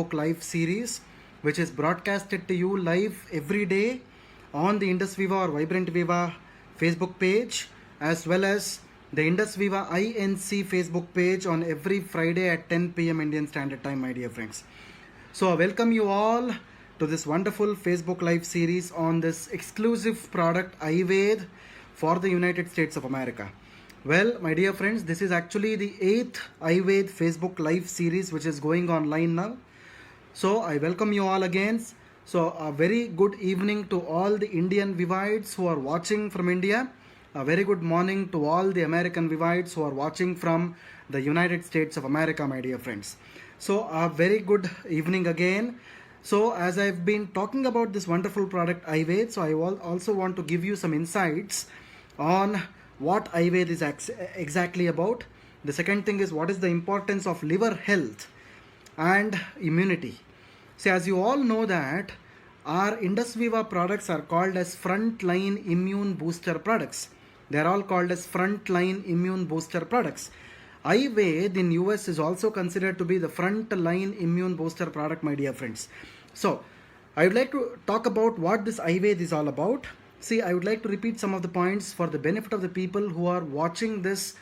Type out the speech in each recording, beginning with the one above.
Live series, which is broadcasted to you live every day on the Indus Viva or Vibrant Viva Facebook page, as well as the Indus Viva INC Facebook page on every Friday at 10 p.m. Indian Standard Time, my dear friends. So, I welcome you all to this wonderful Facebook Live series on this exclusive product Ayurveda for the United States of America. Well, my dear friends, this is actually the 8th Ayurveda Facebook Live series which is going online now. So, I welcome you all again. So, a very good evening to all the Indian Vivites who are watching from India. A very good morning to all the American Vivites who are watching from the United States of America, my dear friends. So, a very good evening again. So, as I've been talking about this wonderful product Ayurveda, so I also want to give you some insights on what Ayurveda is exactly about. The second thing is what is the importance of liver health and immunity. See, as you all know that our Indus Viva products are called as frontline immune booster products. They are all called as frontline immune booster products. Ayurveda in US is also considered to be the frontline immune booster product, my dear friends. So, I would like to talk about what this Ayurveda is all about. See, I would like to repeat some of the points for the benefit of the people who are watching this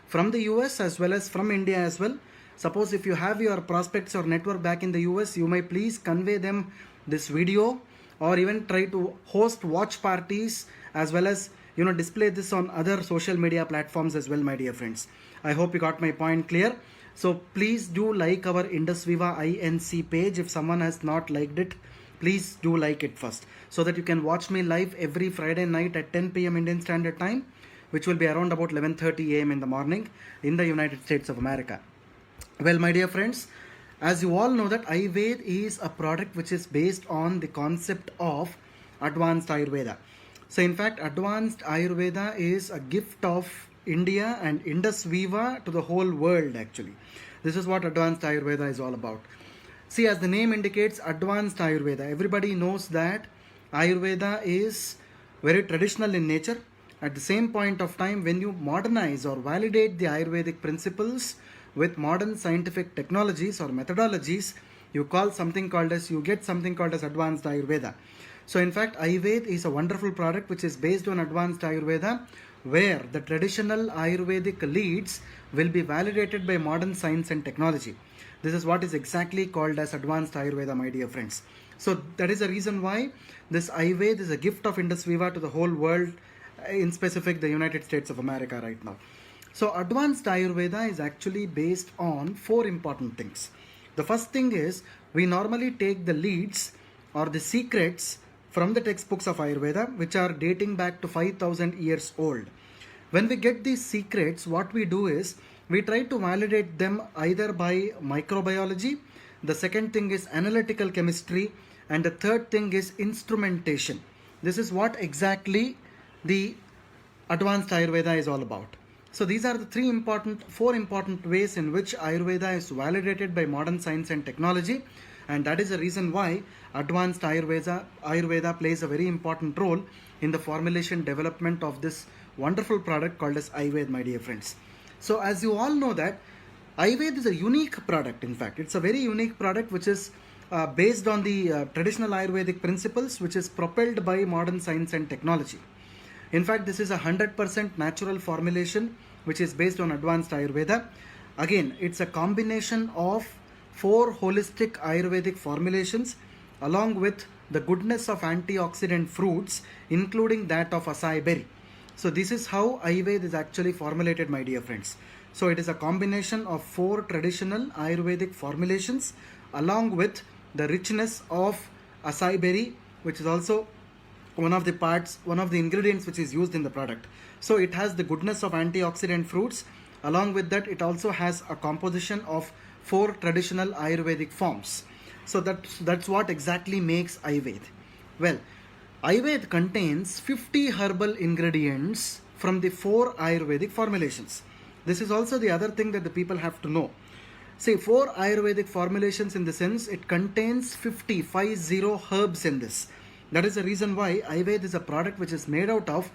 from the US as well as from India as well. Suppose if you have your prospects or network back in the US, you may please convey them this video or even try to host watch parties as well as display this on other social media platforms as well, my dear friends. I hope you got my point clear. So please do like our Indus Viva INC page. If someone has not liked it, please do like it first so that you can watch me live every Friday night at 10 p.m. Indian Standard Time, which will be around about 11:30 a.m. in the morning in the United States of America. Well, my dear friends, as you all know that Ayurveda is a product which is based on the concept of advanced Ayurveda. So in fact, advanced Ayurveda is a gift of India and Indus Viva to the whole world actually. This is what advanced Ayurveda is all about. See, as the name indicates, advanced Ayurveda. Everybody knows that Ayurveda is very traditional in nature. At the same point of time, when you modernize or validate the Ayurvedic principles with modern scientific technologies or methodologies, you get something called as advanced Ayurveda. So in fact, Ayurveda is a wonderful product which is based on advanced Ayurveda, where the traditional Ayurvedic leads will be validated by modern science and technology. This is what is exactly called as advanced Ayurveda, my dear friends. So that is the reason why this Ayurveda is a gift of Indus Viva to the whole world, in specific the United States of America right now. So advanced Ayurveda is actually based on 4 important things. The first thing is, we normally take the leads or the secrets from the textbooks of Ayurveda, which are dating back to 5,000 years old. When we get these secrets, what we do is we try to validate them either by microbiology, the second thing is analytical chemistry, and the third thing is instrumentation. This is what exactly the advanced Ayurveda is all about. So these are the 4 important ways in which Ayurveda is validated by modern science and technology, and that is the reason why advanced Ayurveda plays a very important role in the formulation development of this wonderful product called as Ayurveda, my dear friends. So as you all know that Ayurveda is a unique product. In fact, it's a very unique product which is based on the traditional Ayurvedic principles, which is propelled by modern science and technology. In fact, this is a 100% natural formulation which is based on advanced Ayurveda. Again, it's a combination of 4 holistic Ayurvedic formulations along with the goodness of antioxidant fruits, including that of acai berry. So this is how Ayurveda is actually formulated, my dear friends. So it is a combination of 4 traditional Ayurvedic formulations along with the richness of acai berry, which is also one of the ingredients which is used in the product. So it has the goodness of antioxidant fruits. Along with that, it also has a composition of 4 traditional Ayurvedic forms. So that's what exactly makes Ayurveda. Well, Ayurveda contains 50 herbal ingredients from the 4 Ayurvedic formulations. This is also the other thing that the people have to know. Say 4 Ayurvedic formulations in the sense it contains 50 herbs in this. That is the reason why Ayurveda is a product which is made out of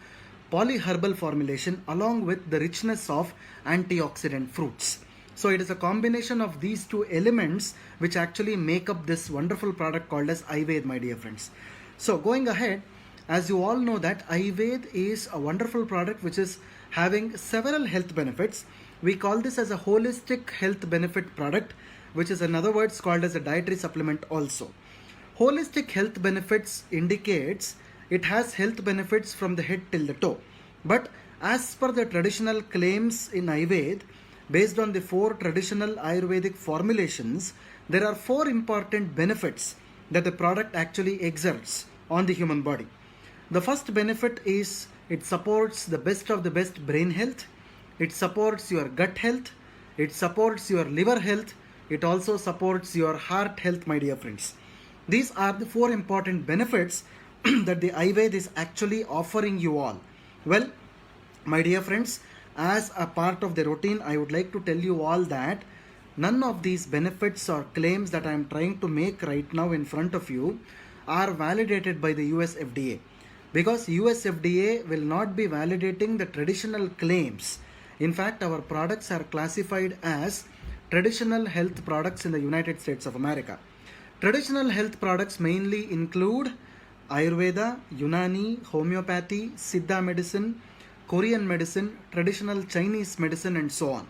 polyherbal formulation along with the richness of antioxidant fruits. So it is a combination of these two elements which actually make up this wonderful product called as Ayurveda, my dear friends. So going ahead, as you all know that Ayurveda is a wonderful product which is having several health benefits. We call this as a holistic health benefit product, which is in other words called as a dietary supplement also. Holistic health benefits indicates it has health benefits from the head till the toe. But as per the traditional claims in Ayurveda, based on the 4 traditional Ayurvedic formulations, there are 4 important benefits that the product actually exerts on the human body. The first benefit is it supports the best of the best brain health, it supports your gut health, it supports your liver health, it also supports your heart health, my dear friends. These are the 4 important benefits that the Ayurveda is actually offering you all. Well, my dear friends, as a part of the routine, I would like to tell you all that none of these benefits or claims that I am trying to make right now in front of you are validated by the US FDA. Because US FDA will not be validating the traditional claims. In fact, our products are classified as traditional health products in the United States of America. Traditional health products mainly include Ayurveda, Unani, homeopathy, Siddha medicine, Korean medicine, traditional Chinese medicine, and so on.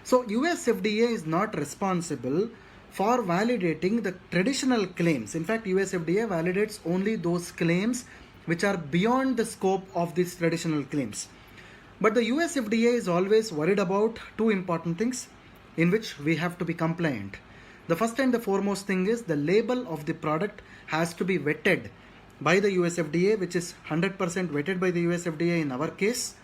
So US FDA is not responsible for validating the traditional claims. In fact, US FDA validates only those claims which are beyond the scope of these traditional claims. But the US FDA is always worried about 2 important things in which we have to be compliant. The first and the foremost thing is the label of the product has to be vetted by the US FDA, which is 100% vetted by the US FDA in our case.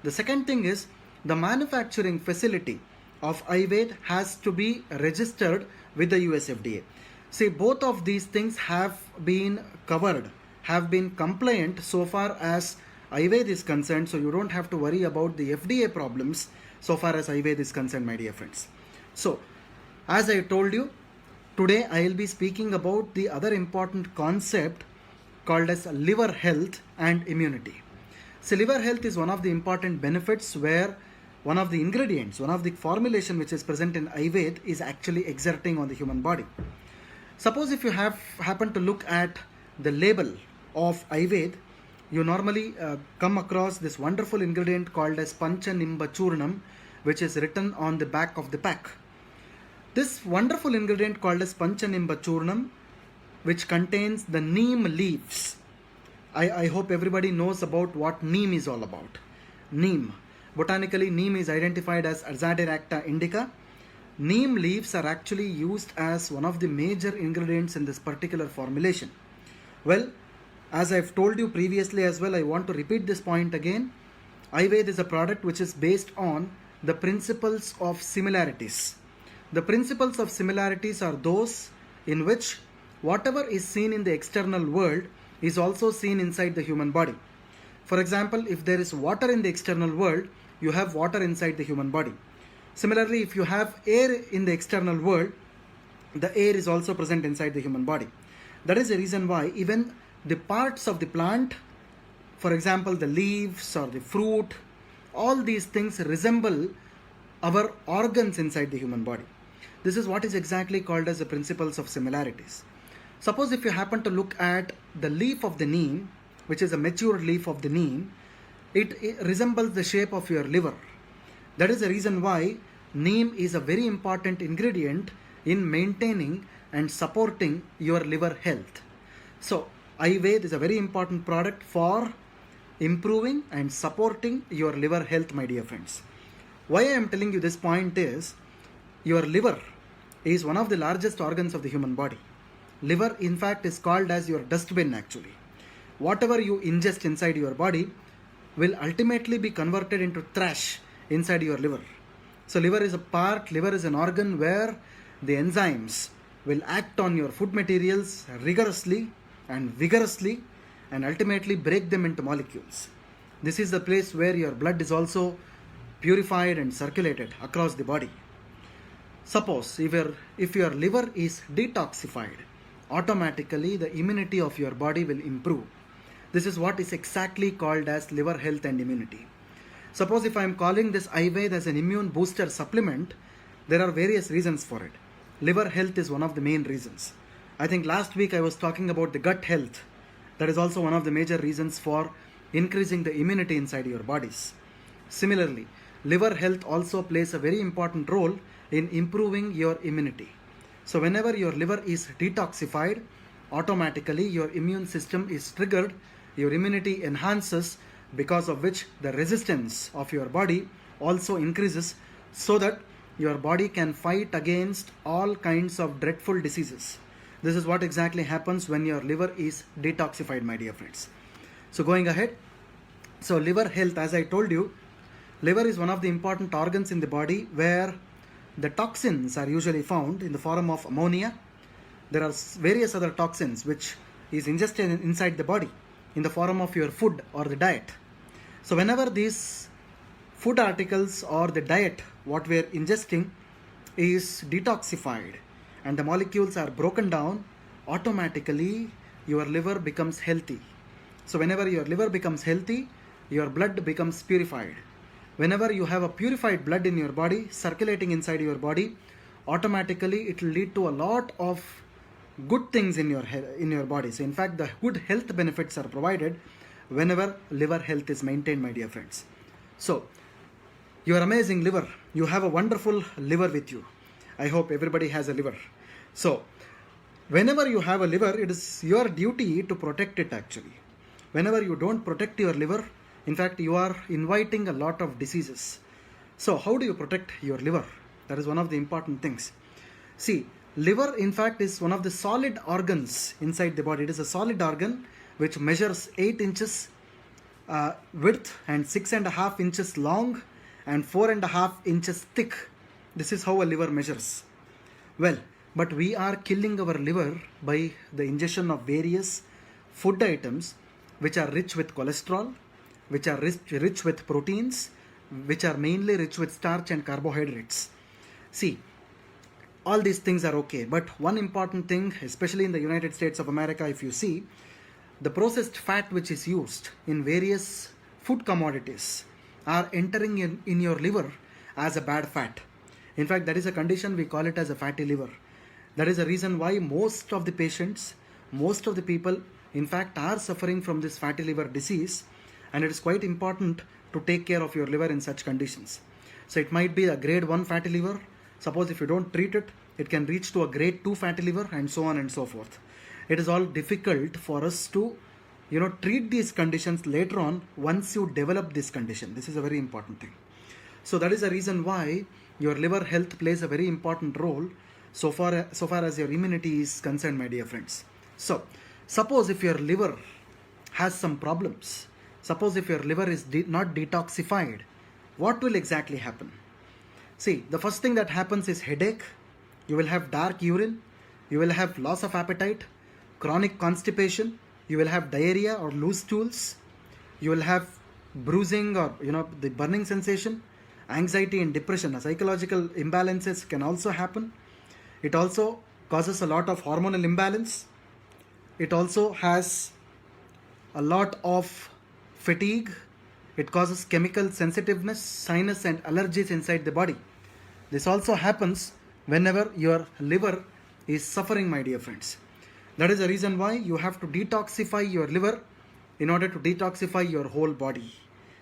The second thing is the manufacturing facility of Ayurveda has to be registered with the US FDA. See, both of these things have been covered, have been compliant so far as Ayurveda is concerned, so you don't have to worry about the FDA problems so far as Ayurveda is concerned, my dear friends. So, as I told you, today I will be speaking about the other important concept called as liver health and immunity. So, liver health is one of the important benefits where one of the ingredients, one of the formulation which is present in Ayurveda is actually exerting on the human body. Suppose if you happen to look at the label of Ayurveda, you normally come across this wonderful ingredient called as Panchanimba Churnam, which is written on the back of the pack. This wonderful ingredient called as Panchanimba Churnam, which contains the neem leaves. I hope everybody knows about what neem is all about. Neem. Botanically, neem is identified as Azadirachta indica. Neem leaves are actually used as one of the major ingredients in this particular formulation. Well, as I've told you previously as well, I want to repeat this point again. Ayurveda is a product which is based on the principles of similarities. The principles of similarities are those in which whatever is seen in the external world is also seen inside the human body. For example, if there is water in the external world, you have water inside the human body. Similarly, if you have air in the external world, the air is also present inside the human body. That is the reason why even the parts of the plant, for example, the leaves or the fruit, all these things resemble our organs inside the human body. This is what is exactly called as the principles of similarities. Suppose if you happen to look at the leaf of the neem, which is a mature leaf of the neem, it resembles the shape of your liver. That is the reason why neem is a very important ingredient in maintaining and supporting your liver health. So, Ayurveda is a very important product for improving and supporting your liver health, my dear friends. Why I am telling you this point is, your liver is one of the largest organs of the human body. Liver, in fact, is called as your dustbin actually. Whatever you ingest inside your body will ultimately be converted into trash inside your liver. So liver is an organ where the enzymes will act on your food materials rigorously and vigorously and ultimately break them into molecules. This is the place where your blood is also purified and circulated across the body. Suppose if your liver is detoxified, automatically the immunity of your body will improve. This is what is exactly called as liver health and immunity. Suppose if I am calling this Ayurveda as an immune booster supplement, There are various reasons for it. Liver health is one of the main reasons. I think last week I was talking about the gut health. That is also one of the major reasons for increasing the immunity inside your bodies. Similarly, liver health also plays a very important role in improving your immunity. So whenever your liver is detoxified, automatically your immune system is triggered, your immunity enhances, because of which the resistance of your body also increases, so that your body can fight against all kinds of dreadful diseases. This is what exactly happens when your liver is detoxified, my dear friends. So going ahead, so liver health, as I told you, liver is one of the important organs in the body where the toxins are usually found in the form of ammonia. There are various other toxins which is ingested inside the body in the form of your food or the diet. So whenever these food articles or the diet what we are ingesting is detoxified and the molecules are broken down, automatically your liver becomes healthy. So whenever your liver becomes healthy, your blood becomes purified. Whenever you have a purified blood in your body circulating inside your body, automatically it will lead to a lot of good things in your body. So in fact, the good health benefits are provided whenever liver health is maintained, my dear friends. So your amazing liver, you have a wonderful liver with you. I hope everybody has a liver. So whenever you have a liver, it is your duty to protect it actually. Whenever you don't protect your liver, in fact, you are inviting a lot of diseases. So how do you protect your liver? That is one of the important things. See, liver in fact is one of the solid organs inside the body. It is a solid organ which measures 8 inches width and 6.5 inches long and 4.5 inches thick. This is how a liver measures. Well, but we are killing our liver by the ingestion of various food items which are rich with cholesterol, which are rich with proteins, which are mainly rich with starch and carbohydrates. See, all these things are okay, but one important thing, especially in the United States of America, if you see, the processed fat which is used in various food commodities are entering in your liver as a bad fat. In fact, that is a condition, we call it as a fatty liver. That is the reason why most of the patients, most of the people, in fact, are suffering from this fatty liver disease, and it is quite important to take care of your liver in such conditions. So it might be a grade 1 fatty liver. Suppose if you don't treat it, it can reach to a grade 2 fatty liver and so on and so forth. It is all difficult for us to treat these conditions later on once you develop this condition. This is a very important thing. So that is the reason why your liver health plays a very important role so far as your immunity is concerned, my dear friends. So suppose if your liver has some problems, suppose if your liver is not detoxified, what will exactly happen? See, the first thing that happens is headache, you will have dark urine, you will have loss of appetite, chronic constipation, you will have diarrhea or loose stools, you will have bruising or the burning sensation, anxiety and depression. Psychological imbalances can also happen. It also causes a lot of hormonal imbalance. It also has a lot of fatigue. It causes chemical sensitiveness, sinus and allergies inside the body. This also happens whenever your liver is suffering, my dear friends. That is the reason why you have to detoxify your liver in order to detoxify your whole body.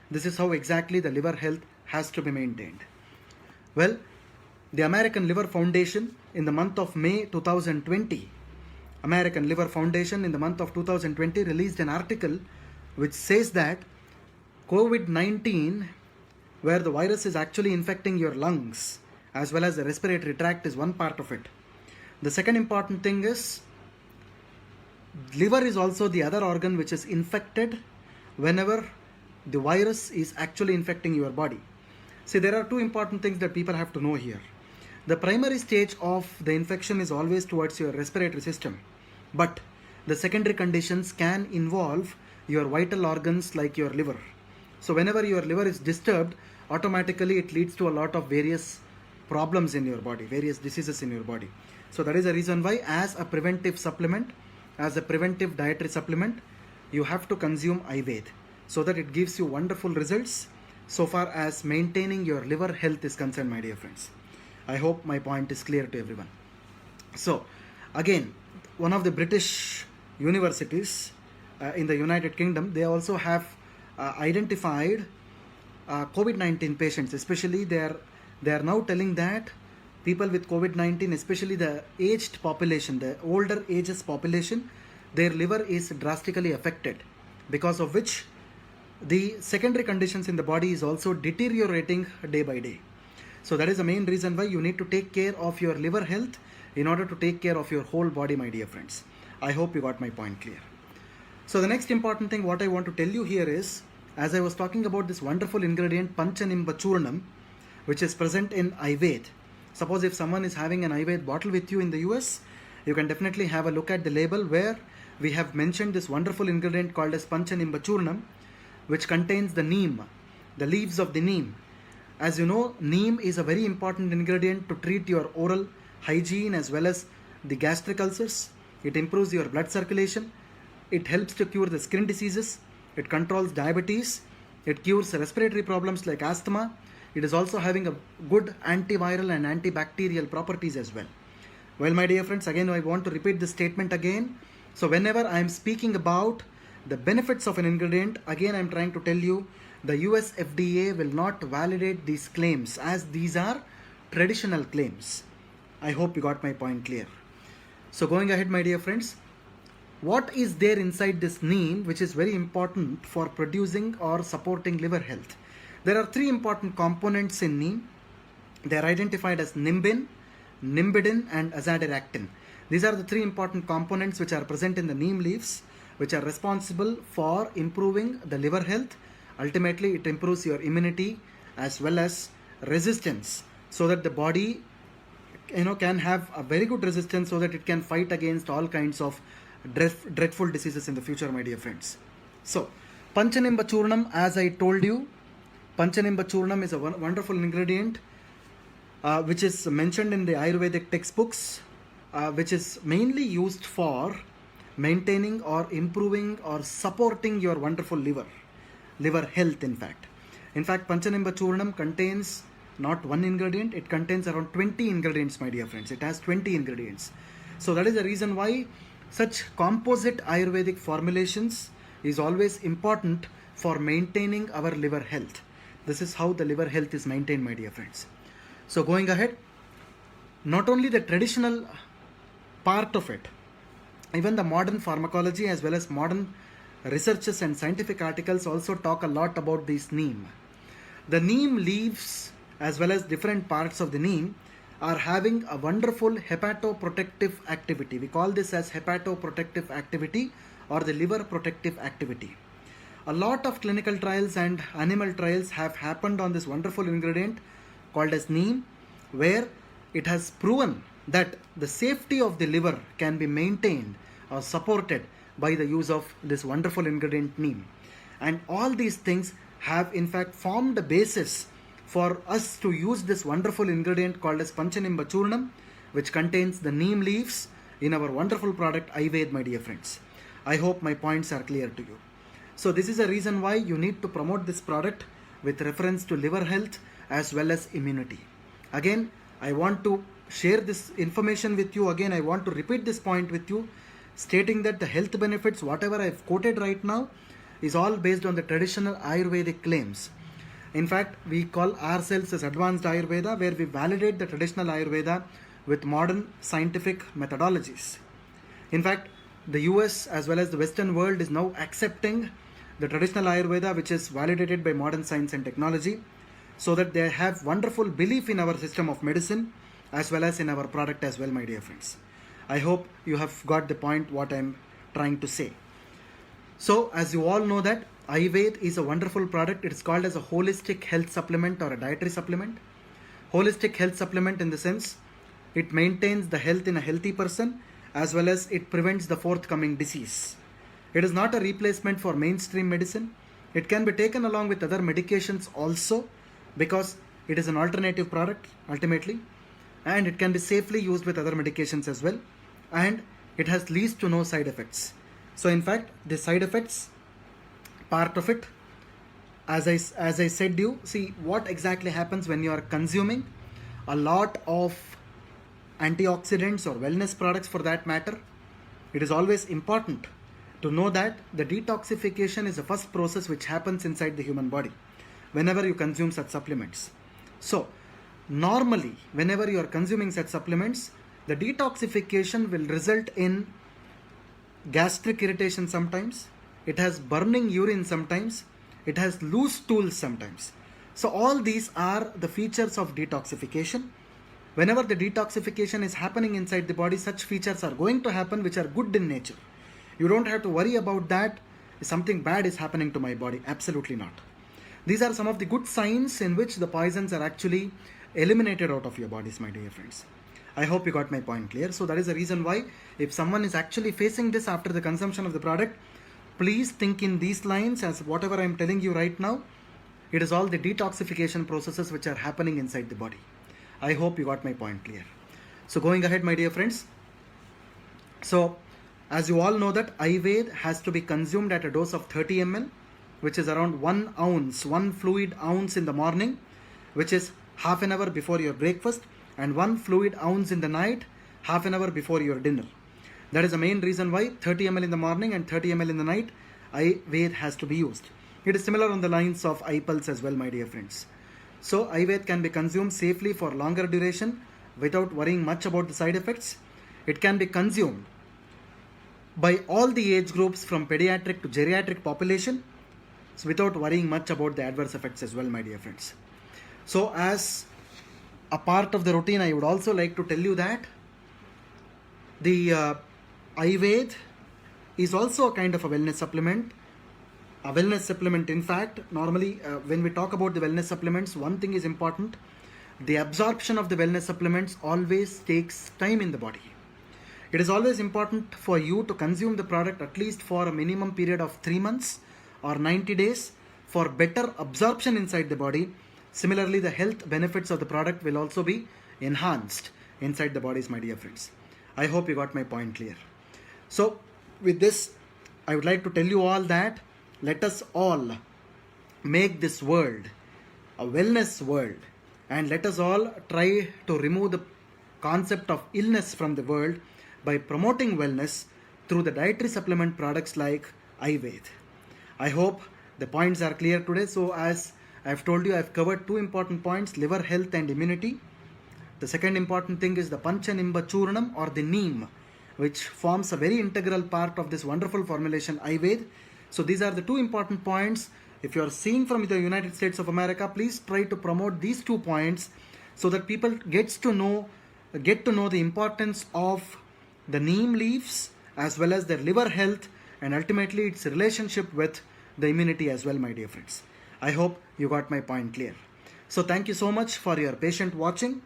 This is how exactly the liver health has to be maintained. Well, the American Liver Foundation in the month of May 2020, American Liver Foundation in the month of 2020 released an article which says that COVID-19, where the virus is actually infecting your lungs as well as the respiratory tract, is one part of it. The second important thing is liver is also the other organ which is infected whenever the virus is actually infecting your body. See, there are two important things that people have to know here. The primary stage of the infection is always towards your respiratory system, but the secondary conditions can involve your vital organs like your liver. So whenever your liver is disturbed, automatically it leads to a lot of various problems in your body, various diseases in your body. So that is the reason why, as a preventive supplement, as a preventive dietary supplement, you have to consume Ayurveda so that it gives you wonderful results so far as maintaining your liver health is concerned, my dear friends. I hope my point is clear to everyone. So, again, one of the British universities in the United Kingdom, they also have identified COVID-19 patients. Especially, they are now telling that people with COVID-19, especially the aged population, the older ages population, their liver is drastically affected, because of which the secondary conditions in the body is also deteriorating day by day. So that is the main reason why you need to take care of your liver health in order to take care of your whole body, my dear friends. I hope you got my point clear. So the next important thing what I want to tell you here is, as I was talking about this wonderful ingredient Panchanimba Churnam, which is present in Ayurveda. Suppose if someone is having an Ayurveda bottle with you in the US, you can definitely have a look at the label where we have mentioned this wonderful ingredient called as Panchanimba Churnam, which contains the neem, the leaves of the neem. As you know, neem is a very important ingredient to treat your oral hygiene as well as the gastric ulcers. It improves your blood circulation. It helps to cure the skin diseases. It controls diabetes. It cures respiratory problems like asthma. It is also having a good antiviral and antibacterial properties as well. Well, my dear friends, again I want to repeat this statement again. So whenever I am speaking about the benefits of an ingredient, again I am trying to tell you, the US FDA will not validate these claims, as these are traditional claims. I hope you got my point clear. So going ahead, my dear friends, what is there inside this neem which is very important for producing or supporting liver health? There are three important components in neem. They are identified as nimbin, nimbidin and azadirachtin. These are the three important components which are present in the neem leaves, which are responsible for improving the liver health. Ultimately, it improves your immunity as well as resistance, so that the body can have a very good resistance, so that it can fight against all kinds of dreadful diseases in the future, my dear friends. So Panchanimba Churnam, as I told you, Panchanimba Churnam is a wonderful ingredient which is mentioned in the Ayurvedic textbooks, which is mainly used for maintaining or improving or supporting your wonderful liver health. In fact, Panchanimba Churnam contains not one ingredient, it contains around 20 ingredients, my dear friends. It has 20 ingredients. So that is the reason why such composite Ayurvedic formulations is always important for maintaining our liver health. This is how the liver health is maintained, my dear friends. So going ahead, not only the traditional part of it, even the modern pharmacology as well as modern researches and scientific articles also talk a lot about this neem. The neem leaves as well as different parts of the neem are having a wonderful hepatoprotective activity. We call this as hepatoprotective activity or the liver protective activity. A lot of clinical trials and animal trials have happened on this wonderful ingredient called as neem, where it has proven that the safety of the liver can be maintained or supported by the use of this wonderful ingredient neem. And all these things have in fact formed the basis for us to use this wonderful ingredient called as Panchanimba Churnam, which contains the neem leaves, in our wonderful product Ayurveda, my dear friends. I hope my points are clear to you. So this is a reason why you need to promote this product with reference to liver health as well as immunity. Again, I want to share this information with you. Again, I want to repeat this point with you, stating that the health benefits, whatever I've quoted right now, is all based on the traditional Ayurvedic claims. In fact, we call ourselves as advanced Ayurveda, where we validate the traditional Ayurveda with modern scientific methodologies. In fact, the US as well as the Western world is now accepting the traditional Ayurveda, which is validated by modern science and technology, so that they have wonderful belief in our system of medicine as well as in our product as well, my dear friends. I hope you have got the point what I'm trying to say. So as you all know that Ayurveda is a wonderful product. It is called as a holistic health supplement or a dietary supplement. Holistic health supplement in the sense it maintains the health in a healthy person as well as it prevents the forthcoming disease. It is not a replacement for mainstream medicine. It can be taken along with other medications also, because it is an alternative product ultimately, and it can be safely used with other medications as well, and it has least to no side effects. So in fact, the side effects part of it, as I said you, see what exactly happens when you are consuming a lot of antioxidants or wellness products for that matter. It is always important to know that the detoxification is the first process which happens inside the human body whenever you consume such supplements. So, normally, whenever you are consuming such supplements, the detoxification will result in gastric irritation sometimes, it has burning urine sometimes, it has loose stools sometimes. So, all these are the features of detoxification. Whenever the detoxification is happening inside the body, such features are going to happen which are good in nature. You don't have to worry about that something bad is happening to my body. Absolutely not. These are some of the good signs in which the poisons are actually eliminated out of your bodies, my dear friends. I hope you got my point clear. So that is the reason why if someone is actually facing this after the consumption of the product, please think in these lines as whatever I am telling you right now. It is all the detoxification processes which are happening inside the body. I hope you got my point clear. So going ahead, my dear friends. So as you all know that Ayurveda has to be consumed at a dose of 30 ml, which is around 1 ounce, 1 fluid ounce in the morning, which is half an hour before your breakfast, and 1 fluid ounce in the night, half an hour before your dinner. That is the main reason why 30 ml in the morning and 30 ml in the night, Ayurveda has to be used. It is similar on the lines of iPulse as well, my dear friends. So Ayurveda can be consumed safely for longer duration without worrying much about the side effects. It can be consumed by all the age groups from pediatric to geriatric population, so without worrying much about the adverse effects as well, my dear friends. So as a part of the routine, I would also like to tell you that the Ayurveda is also a kind of a wellness supplement. A wellness supplement, in fact, normally when we talk about the wellness supplements, one thing is important. The absorption of the wellness supplements always takes time in the body. It is always important for you to consume the product at least for a minimum period of 3 months or 90 days for better absorption inside the body. Similarly, the health benefits of the product will also be enhanced inside the bodies, my dear friends. I hope you got my point clear. So with this, I would like to tell you all that let us all make this world a wellness world, and let us all try to remove the concept of illness from the world by promoting wellness through the dietary supplement products like Ayurveda. I hope the points are clear today. So as I have told you, I have covered 2 important points: liver health and immunity. The second important thing is the Panchanimba Churnam or the neem, which forms a very integral part of this wonderful formulation Ayurveda. So these are the 2 important points. If you are seeing from the United States of America, please try to promote these 2 points so that people get to know the importance of the neem leaves as well as their liver health and ultimately its relationship with the immunity as well, my dear friends. I hope you got my point clear. So thank you so much for your patient watching.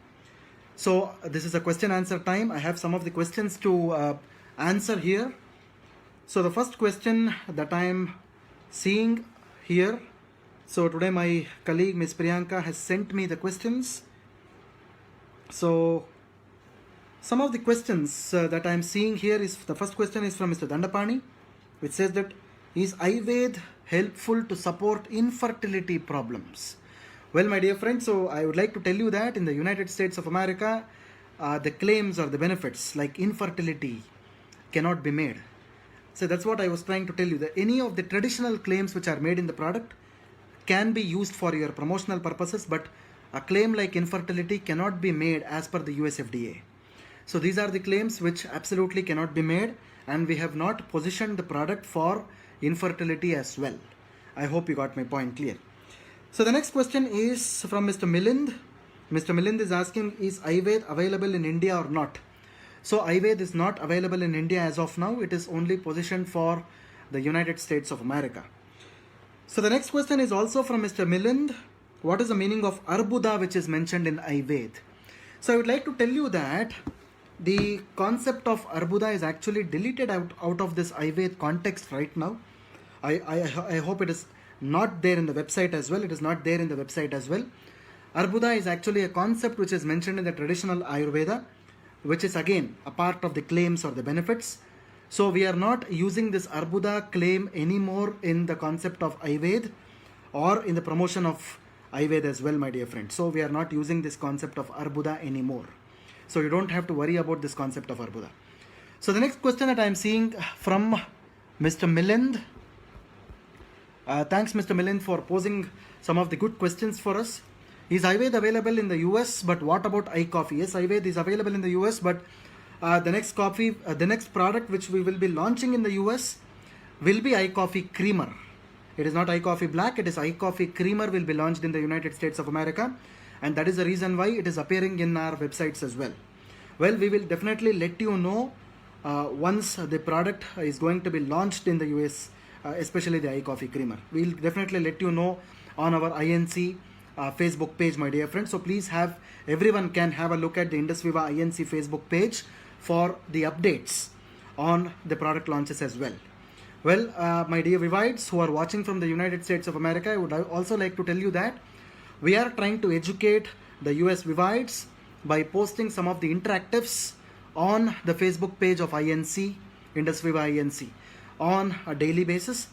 So this is a question answer time. I have some of the questions to answer here. So the first question that I am seeing here, so today my colleague Ms. Priyanka has sent me the questions. So some of the questions that I am seeing here is, the first question is from Mr. Dandapani, which says that, is Ayurveda helpful to support infertility problems? Well, my dear friends, so I would like to tell you that in the United States of America, the claims or the benefits like infertility cannot be made. So that's what I was trying to tell you, that any of the traditional claims which are made in the product can be used for your promotional purposes, but a claim like infertility cannot be made as per the US FDA. So these are the claims which absolutely cannot be made, and we have not positioned the product for infertility as well. I hope you got my point clear. So the next question is from Mr. Milind. Mr. Milind is asking, is Ayurveda available in India or not? So Ayurveda is not available in India as of now. It is only positioned for the United States of America. So the next question is also from Mr. Milind. What is the meaning of Arbuda which is mentioned in Ayurveda? So I would like to tell you that the concept of Arbuda is actually deleted out of this Ayurveda context right now. I hope it is not there in the website as well. It is not there in the website as well. Arbuda is actually a concept which is mentioned in the traditional Ayurveda, which is again a part of the claims or the benefits. So we are not using this Arbuda claim anymore in the concept of Ayurveda or in the promotion of Ayurveda as well, my dear friends. So we are not using this concept of Arbuda anymore. So you don't have to worry about this concept of Arbuda. So the next question that I am seeing from Mr. Milind. Thanks, Mr. Milind, for posing some of the good questions for us. Is Ayurveda available in the US? But what about iCoffee? Yes, Ayurveda is available in the US, but the next product which we will be launching in the US will be iCoffee Creamer. It is not iCoffee Black, it is iCoffee Creamer will be launched in the United States of America, and that is the reason why it is appearing in our websites as well. Well, we will definitely let you know once the product is going to be launched in the US, especially the iCoffee Creamer. We will definitely let you know on our INC Facebook page, my dear friends. So please everyone can have a look at the Indus Viva INC Facebook page for the updates on the product launches as well. Well, my dear Vivites who are watching from the United States of America, I would also like to tell you that we are trying to educate the US Vivites by posting some of the interactives on the Facebook page of INC, Indus Viva INC, on a daily basis.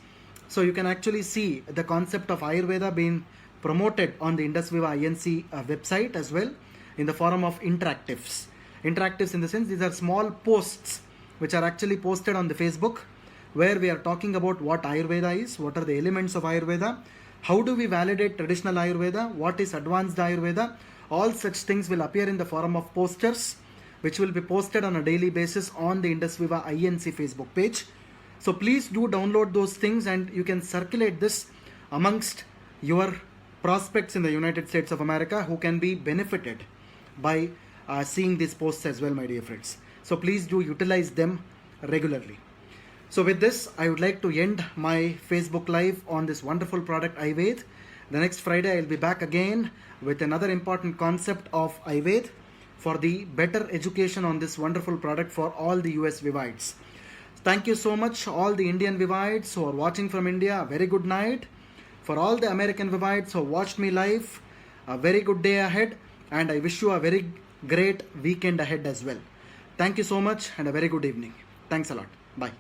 So you can actually see the concept of Ayurveda being promoted on the Indus Viva INC website as well in the form of interactives. Interactives in the sense these are small posts which are actually posted on the Facebook, where we are talking about what Ayurveda is, what are the elements of Ayurveda, how do we validate traditional Ayurveda, what is advanced Ayurveda. All such things will appear in the form of posters which will be posted on a daily basis on the Indus Viva INC Facebook page. So please do download those things and you can circulate this amongst your prospects in the United States of America who can be benefited by seeing these posts as well, my dear friends. So please do utilize them regularly. So with this, I would like to end my Facebook Live on this wonderful product Ayurveda. The next Friday, I will be back again with another important concept of Ayurveda for the better education on this wonderful product for all the US Vivites. Thank you so much, all the Indian Vivites who are watching from India. A very good night. For all the American Vivites who watched me live, a very good day ahead, and I wish you a very great weekend ahead as well. Thank you so much and a very good evening. Thanks a lot. Bye.